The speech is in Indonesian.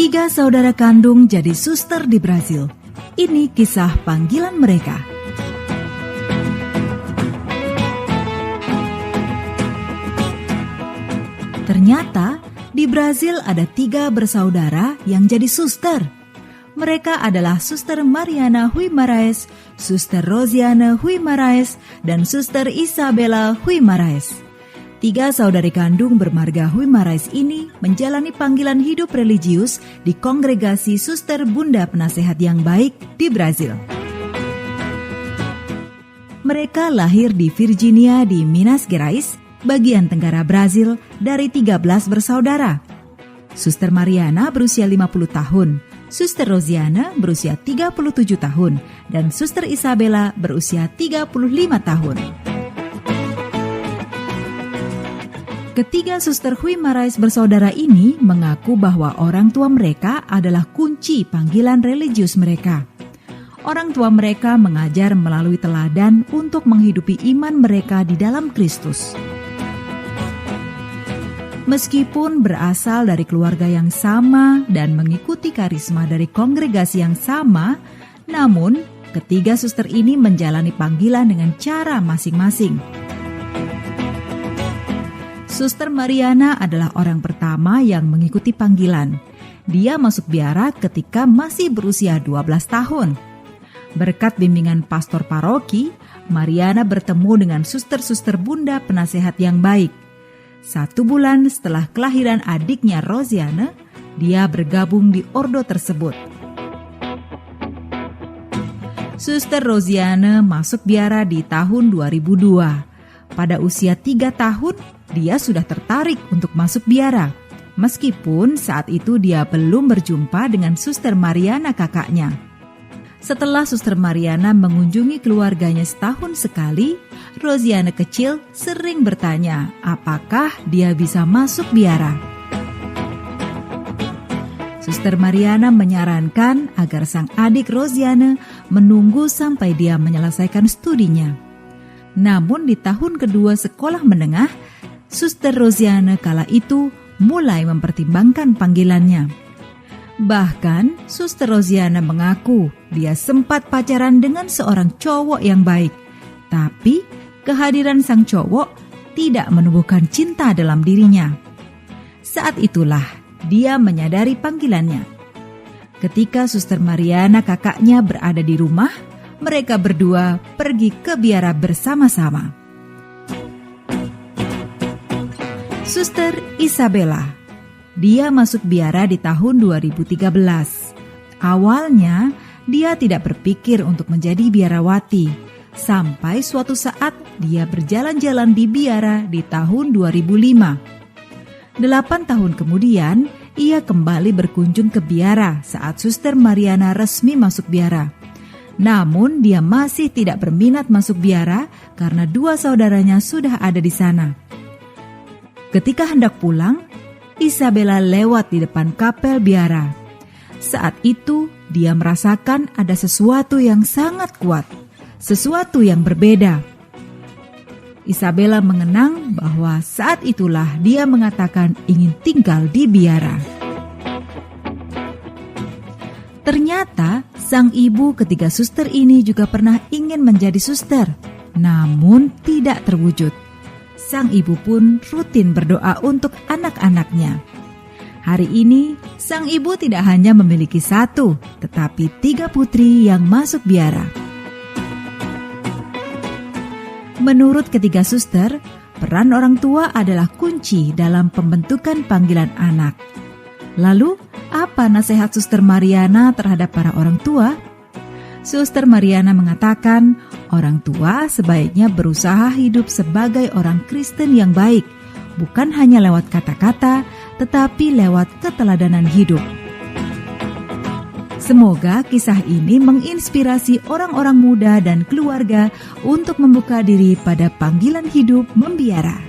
Tiga saudara kandung jadi suster di Brasil. Ini kisah panggilan mereka. Ternyata di Brasil ada 3 bersaudara yang jadi suster. Mereka adalah Suster Mariana Guimaraes, Suster Rosiana Guimaraes, dan Suster Isabella Guimaraes. 3 saudari kandung bermarga Guimaraes ini menjalani panggilan hidup religius di kongregasi Suster Bunda Penasehat yang Baik di Brasil. Mereka lahir di Virginia di Minas Gerais, bagian tenggara Brasil, dari 13 bersaudara. Suster Mariana berusia 50 tahun, Suster Rosiana berusia 37 tahun, dan Suster Isabella berusia 35 tahun. Ketiga Suster Guimaraes bersaudara ini mengaku bahwa orang tua mereka adalah kunci panggilan religius mereka. Orang tua mereka mengajar melalui teladan untuk menghidupi iman mereka di dalam Kristus. Meskipun berasal dari keluarga yang sama dan mengikuti karisma dari kongregasi yang sama, namun ketiga suster ini menjalani panggilan dengan cara masing-masing. Suster Mariana adalah orang pertama yang mengikuti panggilan. Dia masuk biara ketika masih berusia 12 tahun. Berkat bimbingan pastor paroki, Mariana bertemu dengan suster-suster Bunda Penasehat yang Baik. 1 bulan setelah kelahiran adiknya Rosiana, dia bergabung di ordo tersebut. Suster Rosiana masuk biara di tahun 2002. Pada usia 3 tahun, dia sudah tertarik untuk masuk biara, meskipun saat itu dia belum berjumpa dengan Suster Mariana kakaknya. Setelah Suster Mariana mengunjungi keluarganya setahun sekali, Rosiana kecil sering bertanya apakah dia bisa masuk biara. Suster Mariana menyarankan agar sang adik Rosiana menunggu sampai dia menyelesaikan studinya. Namun di tahun kedua sekolah menengah, Suster Rosiana kala itu mulai mempertimbangkan panggilannya. Bahkan Suster Rosiana mengaku dia sempat pacaran dengan seorang cowok yang baik, tapi kehadiran sang cowok tidak menumbuhkan cinta dalam dirinya. Saat itulah dia menyadari panggilannya. Ketika Suster Mariana kakaknya berada di rumah, mereka berdua pergi ke biara bersama-sama. Suster Isabella. Dia masuk biara di tahun 2013. Awalnya, dia tidak berpikir untuk menjadi biarawati. Sampai suatu saat dia berjalan-jalan di biara di tahun 2005. 8 tahun kemudian, ia kembali berkunjung ke biara saat Suster Mariana resmi masuk biara. Namun, dia masih tidak berminat masuk biara karena 2 saudaranya sudah ada di sana. Ketika hendak pulang, Isabella lewat di depan kapel biara. Saat itu, dia merasakan ada sesuatu yang sangat kuat, sesuatu yang berbeda. Isabella mengenang bahwa saat itulah dia mengatakan ingin tinggal di biara. Ternyata, sang ibu ketiga suster ini juga pernah ingin menjadi suster, namun tidak terwujud. Sang ibu pun rutin berdoa untuk anak-anaknya. Hari ini, sang ibu tidak hanya memiliki 1, tetapi 3 putri yang masuk biara. Menurut ketiga suster, peran orang tua adalah kunci dalam pembentukan panggilan anak. Lalu, apa nasihat Suster Mariana terhadap para orang tua? Suster Mariana mengatakan, orang tua sebaiknya berusaha hidup sebagai orang Kristen yang baik, bukan hanya lewat kata-kata, tetapi lewat keteladanan hidup. Semoga kisah ini menginspirasi orang-orang muda dan keluarga untuk membuka diri pada panggilan hidup membiara.